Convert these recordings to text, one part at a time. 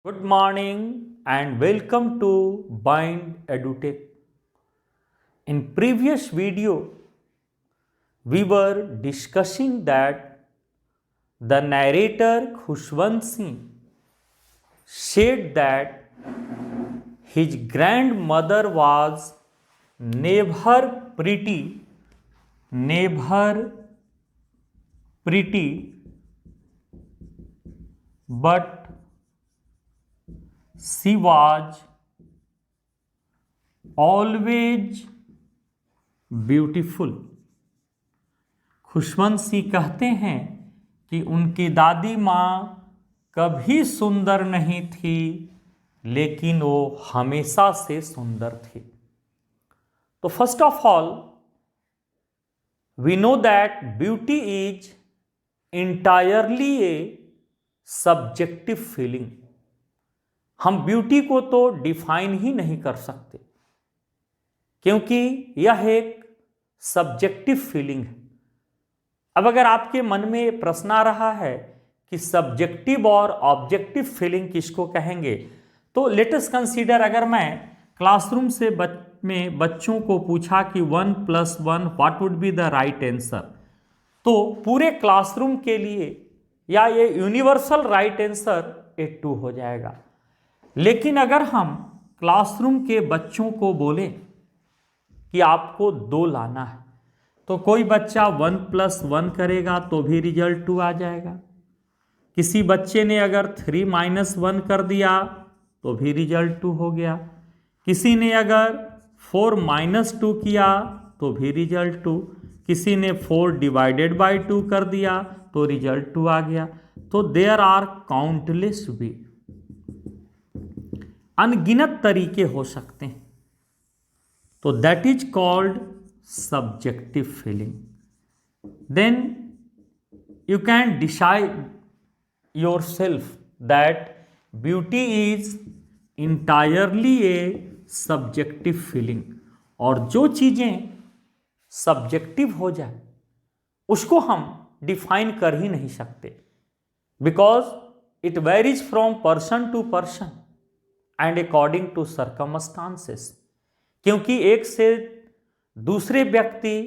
Good morning and welcome to Bind EduTech. In previous video, we were discussing that the narrator Khushwant Singh said that his grandmother was never pretty, but she was always beautiful. Khushwant Singh कहते हैं कि उनकी दादी माँ कभी सुंदर नहीं थी, लेकिन वो हमेशा से सुंदर थी। तो first of all we know that beauty is entirely a subjective feeling. हम ब्यूटी को तो डिफाइन ही नहीं कर सकते, क्योंकि यह एक सब्जेक्टिव फीलिंग है। अब अगर आपके मन में प्रश्न आ रहा है कि सब्जेक्टिव और ऑब्जेक्टिव फीलिंग किसको कहेंगे, तो लेट अस कंसीडर, अगर मैं क्लासरूम से में बच्चों को पूछा कि 1 + 1 what would be the right answer, तो पूरे क्लासरूम के लिए या ये यूनिवर्सल राइट आंसर 2 हो जाएगा। लेकिन अगर हम क्लासरूम के बच्चों को बोले कि आपको 2 लाना है, तो कोई बच्चा 1 + 1 करेगा तो भी रिजल्ट 2 आ जाएगा। किसी बच्चे ने अगर 3 - 1 कर दिया तो भी रिजल्ट 2 हो गया। किसी ने अगर 4 - 2 किया तो भी रिजल्ट 2। किसी ने 4 ÷ 2 कर दिया तो रिजल्ट 2 आ गया। तो देयर आर काउंटलेस वे, अनगिनत तरीके हो सकते हैं। तो that is called subjective feeling. Then you can decide yourself that beauty is entirely a subjective feeling. और जो चीजें सब्जेक्टिव हो जाए उसको हम डिफाइन कर ही नहीं सकते, because it varies from person to person and according to circumstances. क्योंकि एक से दूसरे व्यक्ति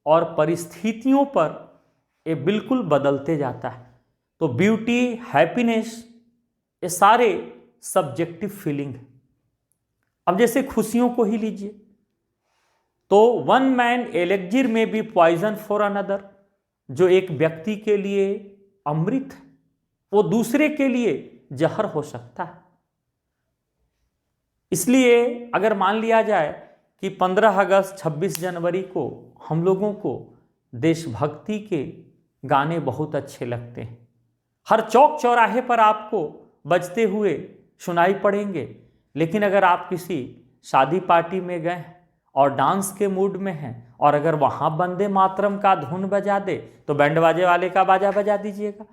और परिस्थितियों पर ये बिल्कुल बदलते जाता है। तो ब्यूटी, हैप्पीनेस, ये सारे सब्जेक्टिव फीलिंग है। अब जैसे खुशियों को ही लीजिए, तो 1 मैन एलेक्जिर में बी पॉइजन फॉर अनदर। जो एक व्यक्ति के लिए अमृत है, वो दूसरे के लिए जहर हो सकता है। इसलिए अगर मान लिया जाए कि 15 अगस्त, 26 जनवरी को हम लोगों को देशभक्ति के गाने बहुत अच्छे लगते हैं, हर चौक चौराहे पर आपको बजते हुए सुनाई पड़ेंगे। लेकिन अगर आप किसी शादी पार्टी में गए हैं और डांस के मूड में हैं, और अगर वहां वंदे मातरम का धुन बजा दे तो बैंड बाजे वाले का बाजा बजा दीजिएगा।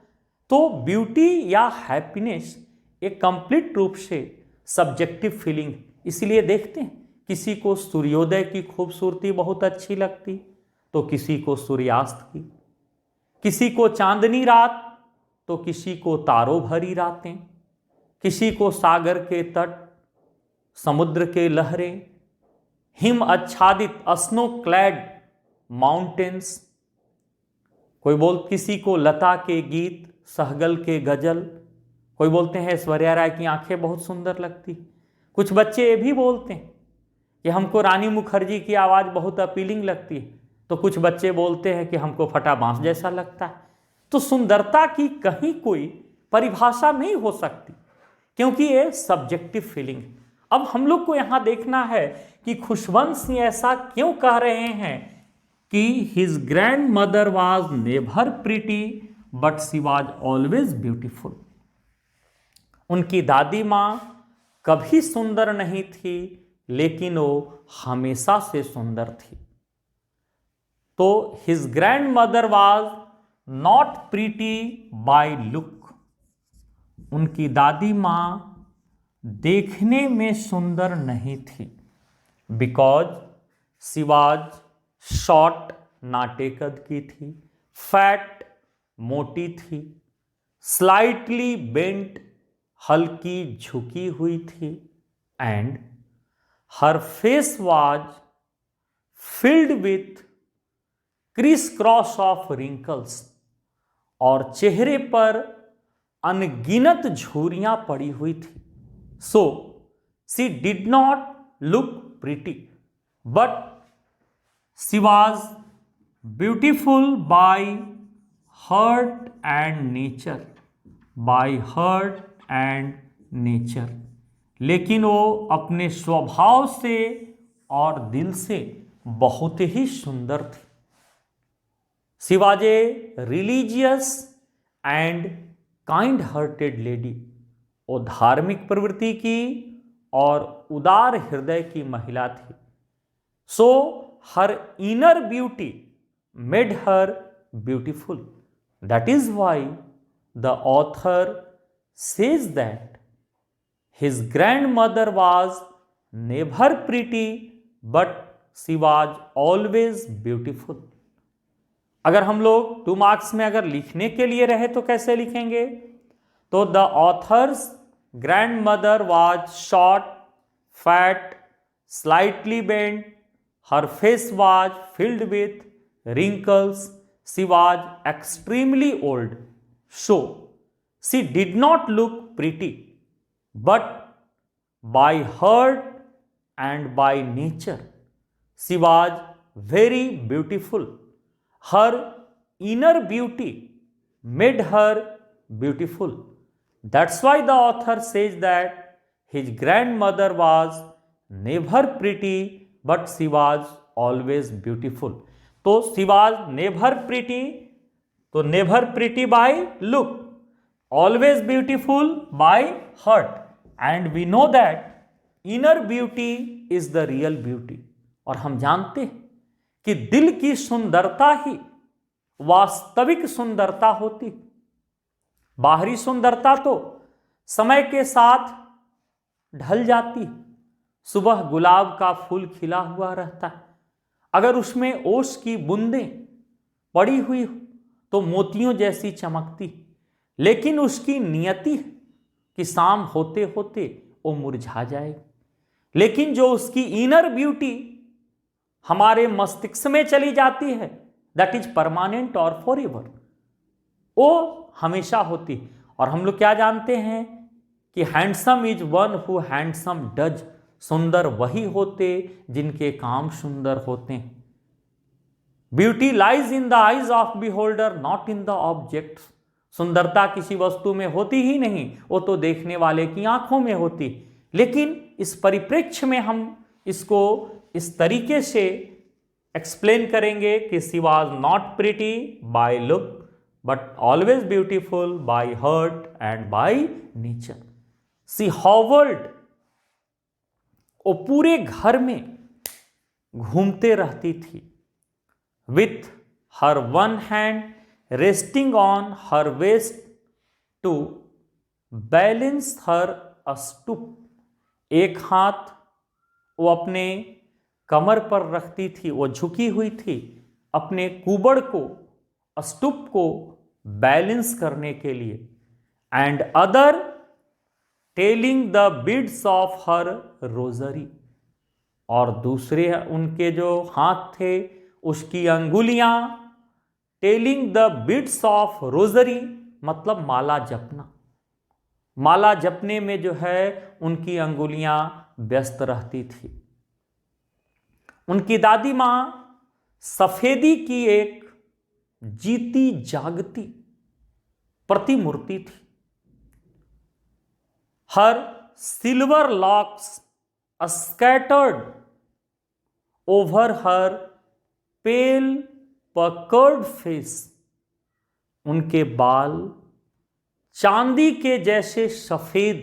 तो ब्यूटी या हैप्पीनेस एक कंप्लीट रूप से सब्जेक्टिव फीलिंग। इसलिए देखते हैं, किसी को सूर्योदय की खूबसूरती बहुत अच्छी लगती तो किसी को सूर्यास्त की, किसी को चांदनी रात तो किसी को तारों भरी रातें, किसी को सागर के तट, समुद्र के लहरें, हिम आच्छादित स्नो क्लैड माउंटेन्स, किसी को लता के गीत, सहगल के गजल, कोई बोलते हैं ऐश्वर्या राय की आंखें बहुत सुंदर लगती। कुछ बच्चे ये भी बोलते हैं कि हमको रानी मुखर्जी की आवाज़ बहुत अपीलिंग लगती है, तो कुछ बच्चे बोलते हैं कि हमको फटा बांस जैसा लगता है। तो सुंदरता की कहीं कोई परिभाषा नहीं हो सकती, क्योंकि ये सब्जेक्टिव फीलिंग है। अब हम लोग को यहाँ देखना है कि खुशवंत सिंह ऐसा क्यों कह रहे हैं कि his grandmother was never pretty but she was always beautiful. उनकी दादी माँ कभी सुंदर नहीं थी, लेकिन वो हमेशा से सुंदर थी। तो his grandmother was not pretty by look. उनकी दादी माँ देखने में सुंदर नहीं थी, बिकॉज शी वॉज शॉर्ट, नाटे कद की थी, फैट, मोटी थी, स्लाइटली बेंट, हल्की झुकी हुई थी and her face was filled with criss cross of wrinkles, और चेहरे पर अनगिनत झुर्रियां पड़ी हुई थी। So she did not look pretty but she was beautiful by heart and nature, by heart and nature. लेकिन वो अपने स्वभाव से और दिल से बहुत ही सुंदर थी। She was a religious and kind hearted lady, वो धार्मिक प्रवृत्ति की और उदार हृदय की महिला थी। So her inner beauty made her beautiful. That is why the author says that his grandmother was never pretty but she was always beautiful। अगर हम लोग 2 मार्क्स में अगर लिखने के लिए रहे तो कैसे लिखेंगे? तो the author's grandmother was short, fat, slightly bent, her face was filled with wrinkles, she was extremely old, so she did not look pretty, but by heart and by nature she was very beautiful। Her inner beauty made her beautiful। That's why the author says that his grandmother was never pretty but she was always beautiful। तो she was never pretty, तो never pretty by look, always beautiful by heart, and we know that inner beauty is the real beauty। और हम जानते हैं कि दिल की सुंदरता ही वास्तविक सुंदरता होती। बाहरी सुंदरता तो समय के साथ ढल जाती। सुबह गुलाब का फूल खिला हुआ रहता है, अगर उसमें ओस की बूंदें पड़ी हुई हो तो मोतियों जैसी चमकती, लेकिन उसकी नियति कि शाम होते होते वो मुरझा जाएगी। लेकिन जो उसकी इनर ब्यूटी हमारे मस्तिष्क में चली जाती है, दैट इज परमानेंट और फॉरएवर, वो हमेशा होती। और हम लोग क्या जानते हैं कि handsome is one who handsome does, सुंदर वही होते जिनके काम सुंदर होते हैं। Beauty lies in the eyes of beholder not in the object. सुंदरता किसी वस्तु में होती ही नहीं, वो तो देखने वाले की आंखों में होती। लेकिन इस परिप्रेक्ष्य में हम इसको इस तरीके से एक्सप्लेन करेंगे कि she was not pretty by look but always beautiful by heart and by nature. She hobbled, वो पूरे घर में घूमते रहती थी, with her one hand resting on her waist to balance her stoop। एक हाथ वो अपने कमर पर रखती थी, वो झुकी हुई थी अपने कुबड़ को, स्तूप को बैलेंस करने के लिए। And other telling the beads of her rosary, और दूसरे उनके जो हाथ थे उसकी अंगुलियां telling the beads of rosary, मतलब माला जपना। माला जपने में जो है उनकी अंगुलियां व्यस्त रहती थी। उनकी दादी मां सफेदी की एक जीती जागती प्रतिमूर्ति थी। Her silver locks scattered over her pale puckered face, उनके बाल चांदी के जैसे सफेद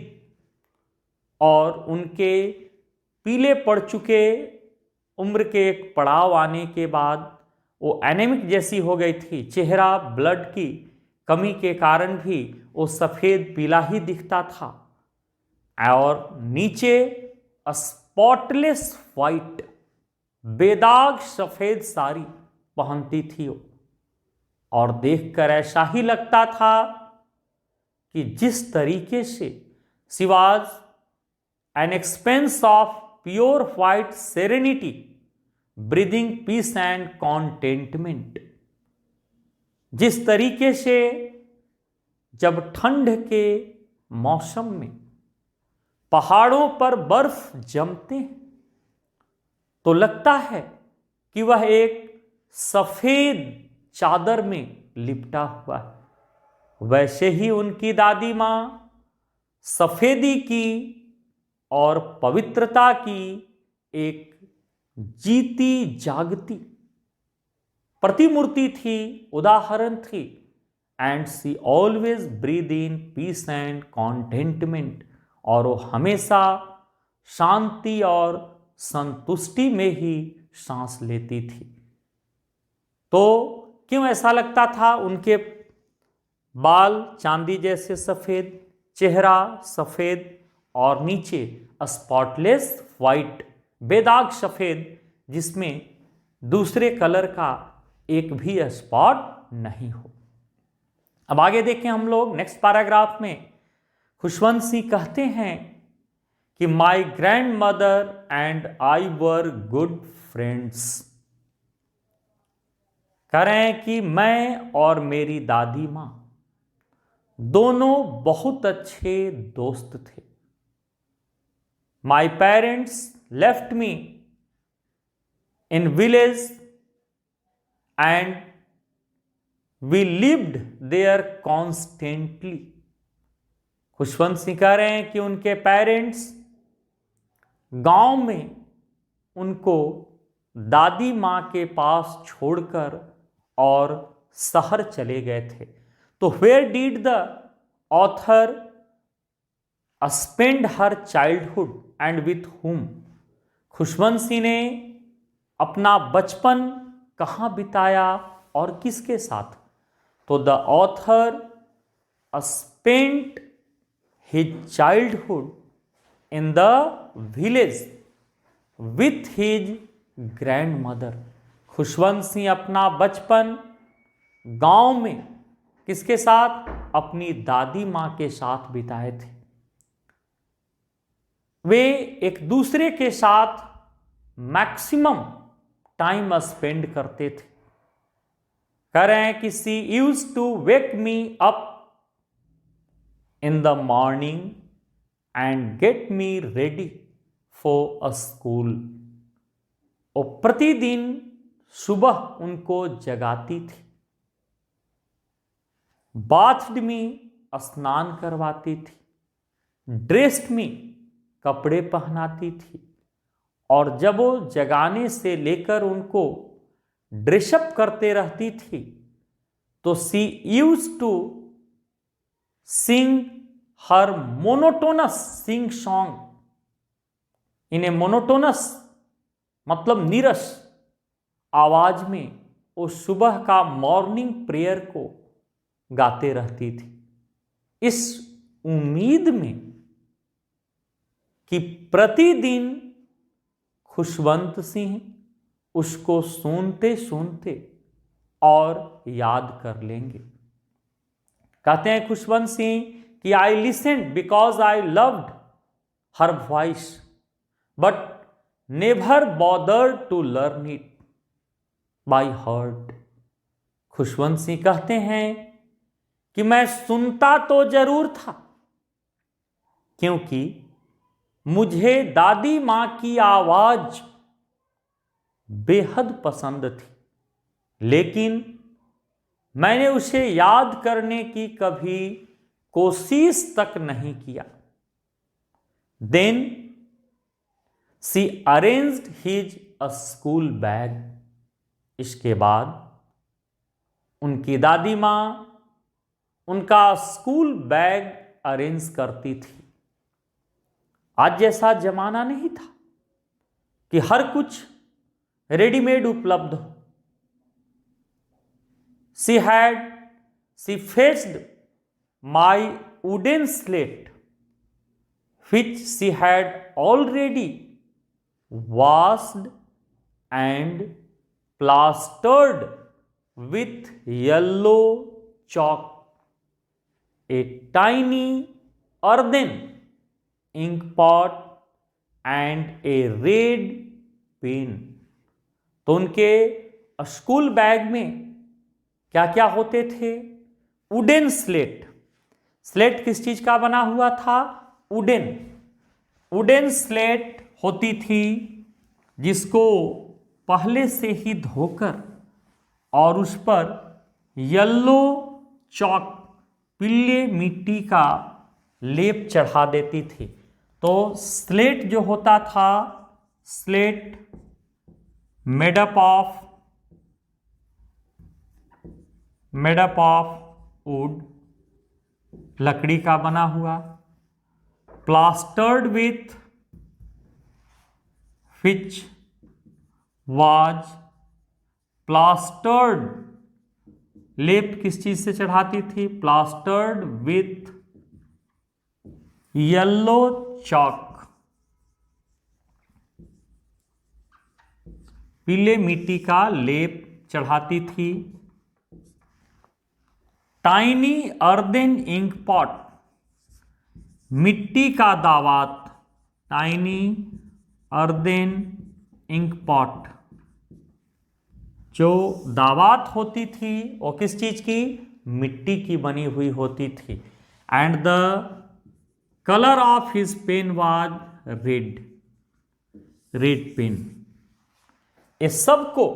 और उनके पीले पड़ चुके, उम्र के एक पड़ाव आने के बाद वो एनेमिक जैसी हो गई थी। चेहरा ब्लड की कमी के कारण भी वो सफेद पीला ही दिखता था, और नीचे स्पॉटलेस वाइट बेदाग सफेद साड़ी पहनती थी वो। और देखकर ऐसा ही लगता था कि जिस तरीके से She was an expanse of pure white serenity, breathing peace and contentment. जिस तरीके से जब ठंड के मौसम में पहाड़ों पर बर्फ जमते हैं तो लगता है कि वह एक सफेद चादर में लिपटा हुआ है, वैसे ही उनकी दादी माँ सफेदी की और पवित्रता की एक जीती जागती प्रतिमूर्ति थी, उदाहरण थी। And she always breathe in peace and contentment, और वो हमेशा शांति और संतुष्टि में ही सांस लेती थी। तो क्यों ऐसा लगता था? उनके बाल चांदी जैसे सफेद, चेहरा सफेद और नीचे स्पॉटलेस वाइट, बेदाग सफेद, जिसमें दूसरे कलर का एक भी स्पॉट नहीं हो। अब आगे देखें हम लोग नेक्स्ट पैराग्राफ में। खुशवंत सिंह कहते हैं कि my grand mother and I were good friends. कह रहे हैं कि मैं और मेरी दादी माँ दोनों बहुत अच्छे दोस्त थे। My parents left me in village and we lived there constantly. Khushwant Singh कह रहे हैं कि उनके पेरेंट्स गांव में उनको दादी माँ के पास छोड़कर और शहर चले गए थे। तो where did the author spend her childhood and with whom? Khushwant Singh ने अपना बचपन कहाँ बिताया और किसके साथ? तो the author spent his childhood in the village with his grandmother। Khushwant Singh अपना बचपन गांव में किसके साथ? अपनी दादी माँ के साथ बिताए थे। वे एक दूसरे के साथ मैक्सिमम टाइम स्पेंड करते थे। कह रहे हैं कि she used to wake me up in the morning and get me ready for a school। और प्रतिदिन सुबह उनको जगाती थी, बाथड मी स्नान करवाती थी, ड्रेस्ड मी कपड़े पहनाती थी, और जब वो जगाने से लेकर उनको ड्रेसअप करते रहती थी तो she used to sing her monotonous singsong in a monotonous मतलब नीरस आवाज में वो सुबह का मॉर्निंग प्रेयर को गाते रहती थी, इस उम्मीद में कि प्रतिदिन खुशवंत सिंह उसको सुनते सुनते और याद कर लेंगे। कहते हैं खुशवंत सिंह कि I listened because I loved her voice but never bothered to learn it by heart. Khushwant Singh कहते हैं कि मैं सुनता तो जरूर था क्योंकि मुझे दादी मां की आवाज बेहद पसंद थी, लेकिन मैंने उसे याद करने की कभी कोशिश तक नहीं किया। Then she arranged his a school bag. इसके बाद उनकी दादी मां उनका स्कूल बैग अरेंज करती थी। आज जैसा जमाना नहीं था कि हर कुछ रेडीमेड उपलब्ध हो। She fetched my wooden slate, which she had already washed and plastered with yellow chalk, a tiny earthen ink pot and a red pen. तो उनके स्कूल बैग में क्या क्या होते थे? Wooden slate. स्लेट किस चीज का बना हुआ था? वुडन। वुडन स्लेट होती थी जिसको पहले से ही धोकर और उस पर येलो चॉक, पीले मिट्टी का लेप चढ़ा देती थी। तो स्लेट जो होता था, स्लेट मेडअप ऑफ वुड, लकड़ी का बना हुआ, plastered with which was plastered, लेप किस चीज से चढ़ाती थी? प्लास्टर्ड विथ येलो चॉक, पीले मिट्टी का लेप चढ़ाती थी। टाइनी अर्दन इंक पॉट, मिट्टी का दावात, टाइनी अर्दन इंक पॉट। जो दावात होती थी वो किस चीज की? मिट्टी की बनी हुई होती थी। And the colour of his pen was red, red pen. इस सब को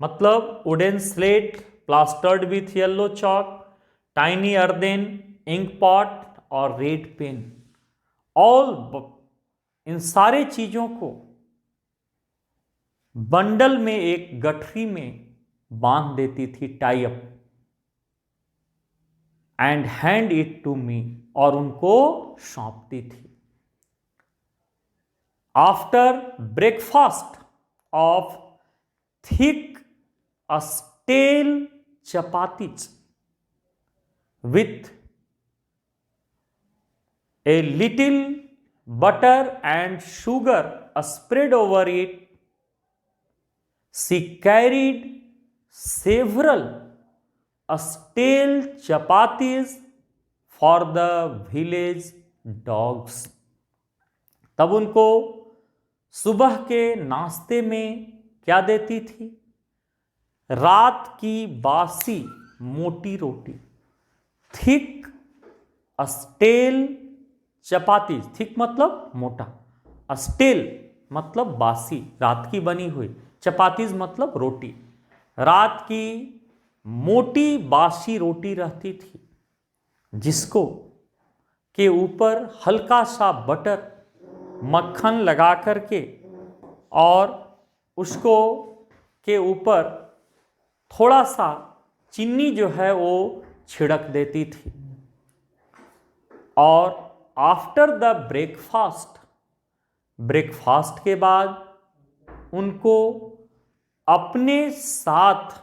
मतलब wooden slate, plastered with yellow chalk, tiny earthen ink pot और रेड पेन, ऑल, इन सारे चीजों को बंडल में, एक गठरी में बांध देती थी, tie up, and hand it to me, और उनको सौंपती थी। After breakfast of thick stale chapatis with a little butter and sugar spread over it, she carried several stale chapatis for the village dogs। तब उनको सुबह के नाश्ते में क्या देती थी? रात की बासी मोटी रोटी, थिक स्टेल चपाती, थिक मतलब मोटा, स्टेल मतलब बासी, रात की बनी हुई, चपातीज मतलब रोटी, रात की मोटी बासी रोटी रहती थी जिसको के ऊपर हल्का सा बटर, मक्खन लगा करके और उसको के ऊपर थोड़ा सा चीनी जो है वो छिड़क देती थी। और आफ्टर द ब्रेकफास्ट, ब्रेकफास्ट के बाद उनको अपने साथ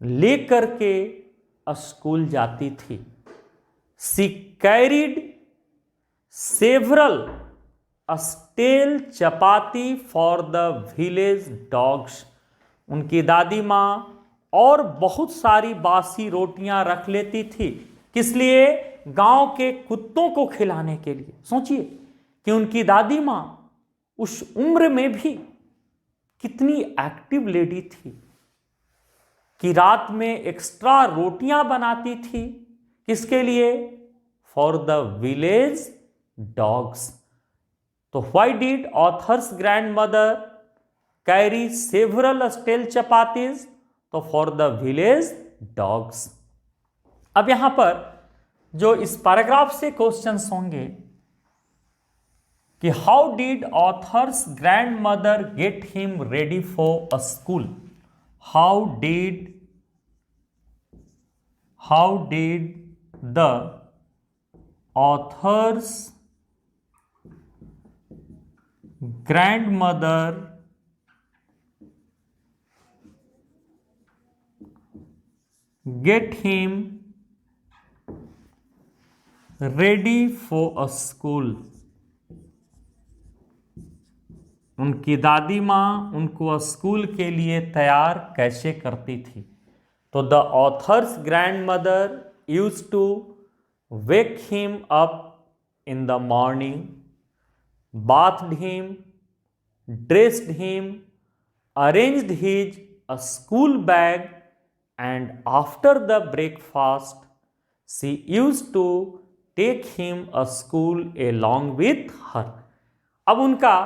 लेकर के स्कूल जाती थी। She carried several stale chapati for the village dogs. उनकी दादी माँ और बहुत सारी बासी रोटियां रख लेती थी। किस लिए? गांव के कुत्तों को खिलाने के लिए। सोचिए कि उनकी दादी माँ उस उम्र में भी कितनी एक्टिव लेडी थी कि रात में एक्स्ट्रा रोटियां बनाती थी। किसके लिए? For the village dogs. तो why did authors grandmother carry several stale chapatis? तो फॉर द विलेज डॉग्स। अब यहां पर जो इस पैराग्राफ से क्वेश्चंस होंगे कि how did authors grand mother get him ready for a school? How did the authors grandmother get him ready for a school? उनकी दादी माँ उनको स्कूल के लिए तैयार कैसे करती थी? तो the author's grandmother use to wake him up in the morning, bathed him, dressed him, arranged his school bag, and after the breakfast, she used to take him a school along with her. अब उनका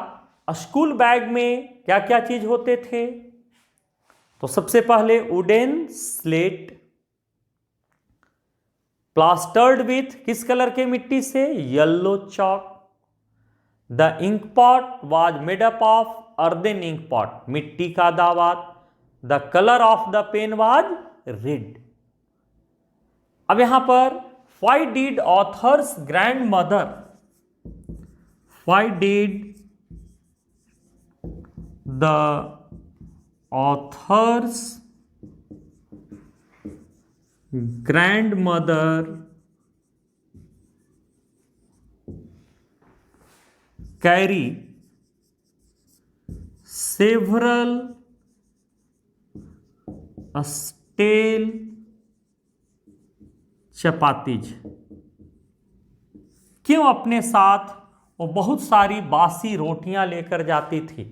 school bag में क्या क्या चीज होते थे? तो सबसे पहले वुडन स्लेट, प्लास्टर्ड विथ किस कलर के मिट्टी से? Yellow chalk. The ink pot was made up of earthen ink pot, मिट्टी का दावात. The colour of the pen was red. अब यहां पर why did authors grandmother, why did the authors grandmother carry several stale chapatis? क्यों अपने साथ वो बहुत सारी बासी रोटियां लेकर जाती थी?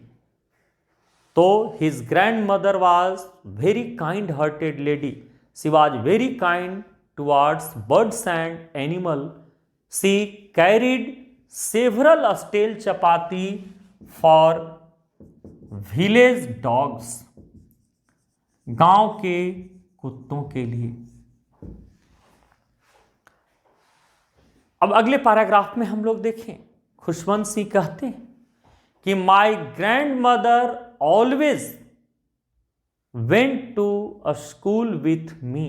तो his grandmother was very kind hearted lady. She was very kind towards birds and animal. She carried several stale chapati for village dogs. गांव के कुत्तों के लिए. अब अगले पैराग्राफ में हम लोग देखें, खुशवंत सिंह कहते हैं कि my grand mother always went to a school with me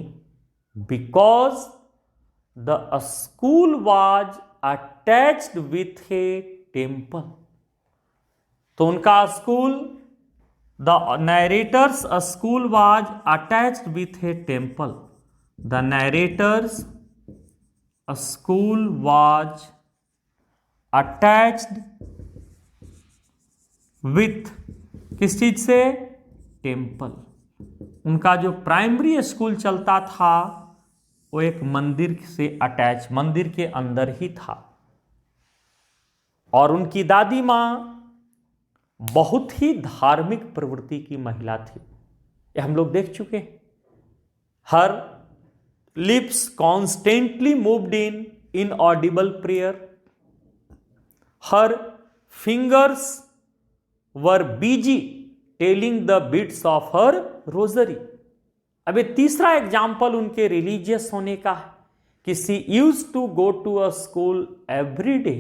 because the school was attached with a temple. तो उनका school, the narrator's school was attached with a temple. The narrator's school was attached with किस चीज से? Temple. उनका जो primary school चलता था वो एक मंदिर से अटैच, मंदिर के अंदर ही था. और उनकी दादी मां बहुत ही धार्मिक प्रवृत्ति की महिला थी. ये हम लोग देख चुके हैं. हर lips constantly moved in inaudible prayer. Her fingers were busy telling the bits of her rosary. अब ये तीसरा एग्जाम्पल उनके रिलीजियस होने का है कि she used to go to a school every day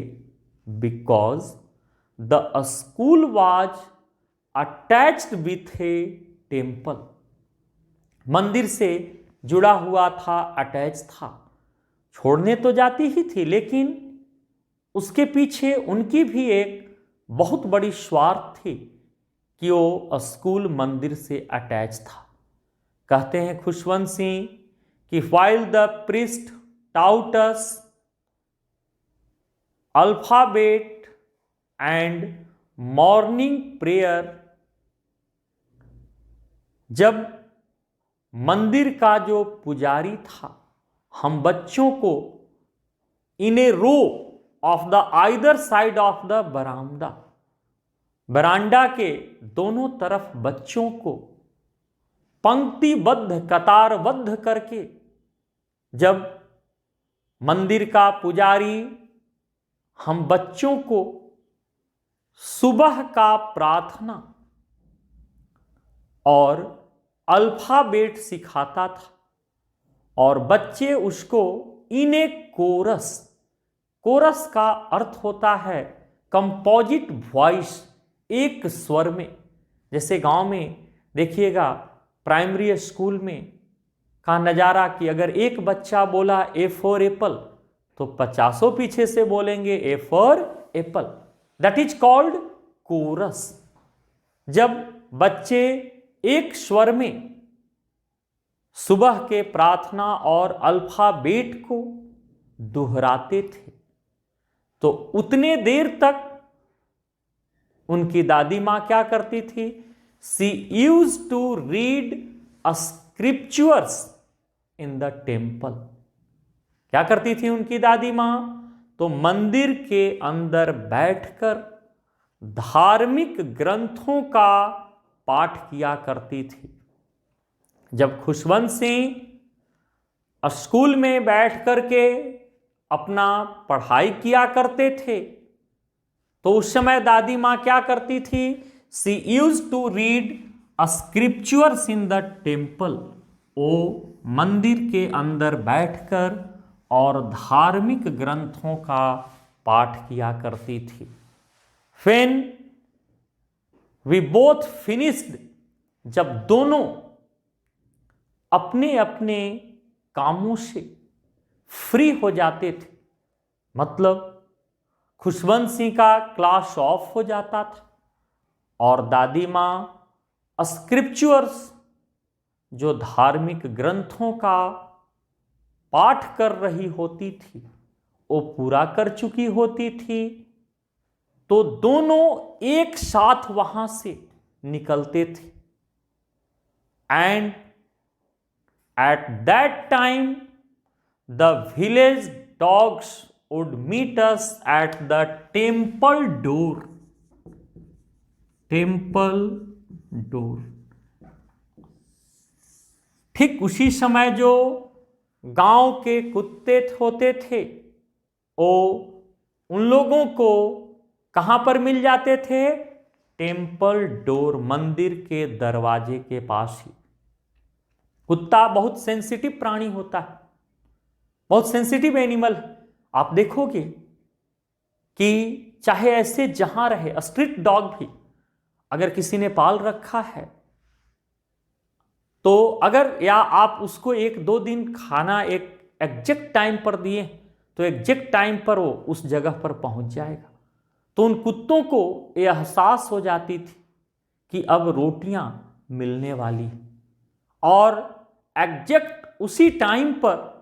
because the school was attached with a temple. मंदिर से जुड़ा हुआ था, अटैच था. छोड़ने तो जाती ही थी, लेकिन उसके पीछे उनकी भी एक बहुत बड़ी स्वार्थ थी कि वो स्कूल मंदिर से अटैच था. कहते हैं खुशवंत सिंह कि while the priest taught us alphabet and morning prayer, जब मंदिर का जो पुजारी था हम बच्चों को in a row of the either side of the बरामदा, बरांडा के दोनों तरफ बच्चों को पंक्तिबद्ध, कतारबद्ध करके जब मंदिर का पुजारी हम बच्चों को सुबह का प्रार्थना और अल्फाबेट सिखाता था और बच्चे उसको इन ए कोरस, कोरस का अर्थ होता है कंपोजिट वॉइस, एक स्वर में. जैसे गांव में देखिएगा प्राइमरी स्कूल में का नज़ारा कि अगर एक बच्चा बोला ए फॉर एप्पल तो 50 पीछे से बोलेंगे A for apple. That is called chorus. जब बच्चे एक स्वर में सुबह के प्रार्थना और अल्फाबेट को दोहराते थे तो उतने देर तक उनकी दादी मां क्या करती थी? She use to read scriptures in the temple. क्या करती थी उनकी दादी मां? तो मंदिर के अंदर बैठकर धार्मिक ग्रंथों का पाठ किया करती थी। जब खुशवंत सिंह स्कूल में बैठ करके अपना पढ़ाई किया करते थे तो उस समय दादी माँ क्या करती थी? She used to read scriptures in the temple. वो मंदिर के अंदर बैठकर और धार्मिक ग्रंथों का पाठ किया करती थी। When we both finished, जब दोनों अपने अपने कामों से फ्री हो जाते थे, मतलब खुशवंत सिंह का क्लास ऑफ हो जाता था और दादी माँ स्क्रिप्चर्स जो धार्मिक ग्रंथों का पाठ कर रही होती थी वो पूरा कर चुकी होती थी, तो दोनों एक साथ वहां से निकलते थे। And at that time the village dogs would meet us at the temple door. Temple door. ठीक उसी समय जो गांव के कुत्ते होते थे वो उन लोगों को कहां पर मिल जाते थे? टेम्पल डोर, मंदिर के दरवाजे के पास ही। कुत्ता बहुत सेंसिटिव प्राणी होता है, बहुत सेंसिटिव एनिमल। आप देखोगे कि चाहे ऐसे जहां रहे, स्ट्रीट डॉग भी अगर किसी ने पाल रखा है तो अगर या आप उसको 1-2 दिन खाना एक एग्जैक्ट टाइम पर दिए तो एग्जैक्ट टाइम पर वो उस जगह पर पहुंच जाएगा। तो उन कुत्तों को यह एहसास हो जाती थी कि अब रोटियां मिलने वाली, और एग्जैक्ट उसी टाइम पर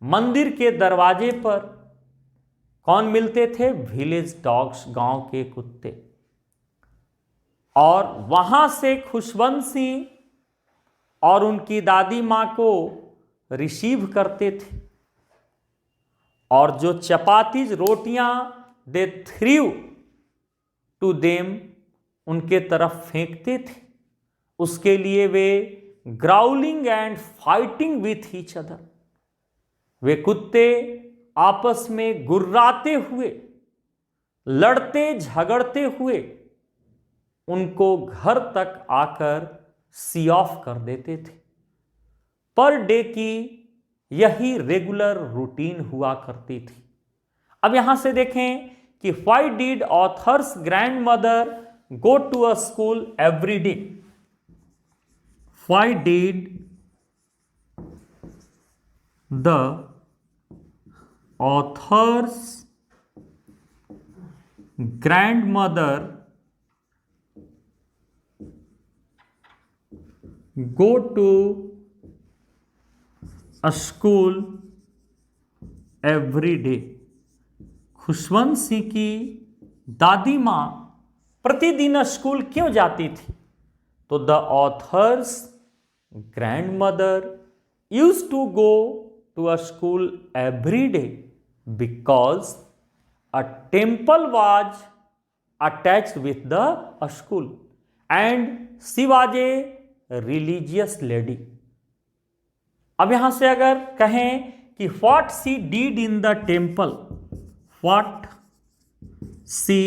मंदिर के दरवाजे पर कौन मिलते थे? विलेज डॉग्स, गांव के कुत्ते। और वहां से खुशवंत सिंह और उनकी दादी मां को रिसीव करते थे और जो चपातीज, रोटियां दे थ्रू टू देम उनके तरफ फेंकते थे, उसके लिए वे growling and fighting with each other, वे कुत्ते आपस में गुर्राते हुए, लड़ते झगड़ते हुए उनको घर तक आकर सी ऑफ कर देते थे। पर डे की यही रेगुलर रूटीन हुआ करती थी। अब यहां से देखें कि why did author's grandmother go to a school every day? Why did the author's grandmother go to a school every day? Khushwant Singh की दादी मां प्रतिदिन स्कूल क्यों जाती थी? तो the author's grandmother used to go to a school every day because a temple was attached with the school and she was a religious lady. अब यहां से अगर कहें कि what she did in the temple, what she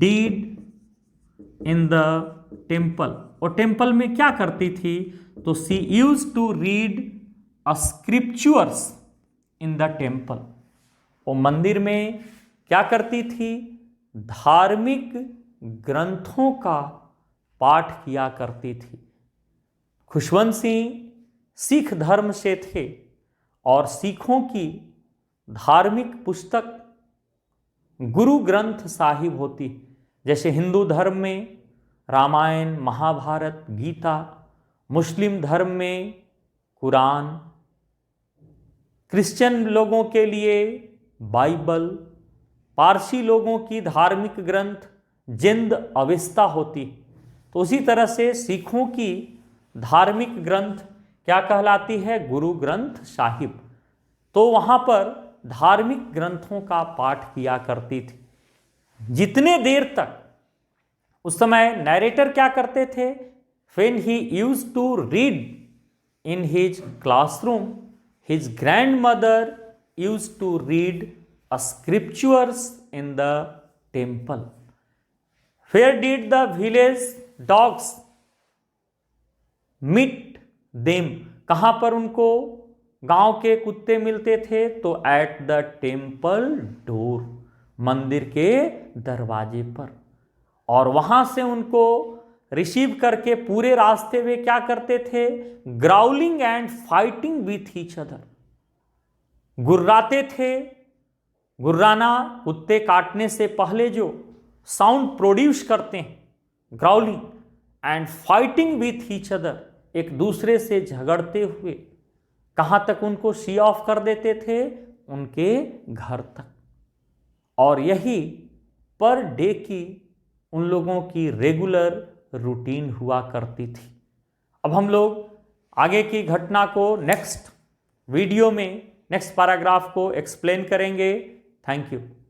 did in the temple, वो temple में क्या करती थी? तो she used to read scriptures in the temple, वो मंदिर में क्या करती थी? धार्मिक ग्रंथों का पाठ किया करती थी। खुशवंत सिंह सिख धर्म से थे और सिखों की धार्मिक पुस्तक गुरु ग्रंथ साहिब होती, जैसे हिंदू धर्म में रामायण, महाभारत, गीता, मुस्लिम धर्म में कुरान, क्रिश्चियन लोगों के लिए बाइबल, पारसी लोगों की धार्मिक ग्रंथ जिंद अवेस्ता होती। तो उसी तरह से सिखों की धार्मिक ग्रंथ क्या कहलाती है? गुरु ग्रंथ साहिब। तो वहाँ पर धार्मिक ग्रंथों का पाठ किया करती थी। जितने देर तक उस समय नैरेटर क्या करते थे, when he used to read in his classroom, his grandmother used to read a scriptures in the temple. Where did the village dogs meet them, कहां पर उनको गांव के कुत्ते मिलते थे, तो एट द टेम्पल डोर, मंदिर के दरवाजे पर। और वहां से उनको रिसीव करके पूरे रास्ते में क्या करते थे, growling and fighting with each other, गुर्राते थे। गुर्राना कुत्ते काटने से पहले जो साउंड प्रोड्यूस करते हैं, growling and fighting with each other, एक दूसरे से झगड़ते हुए कहां तक उनको सी ऑफ कर देते थे, उनके घर तक। और यही पर डे की उन लोगों की रेगुलर रूटीन हुआ करती थी। अब हम लोग आगे की घटना को नेक्स्ट वीडियो में, नेक्स्ट पैराग्राफ को एक्सप्लेन करेंगे। Thank you.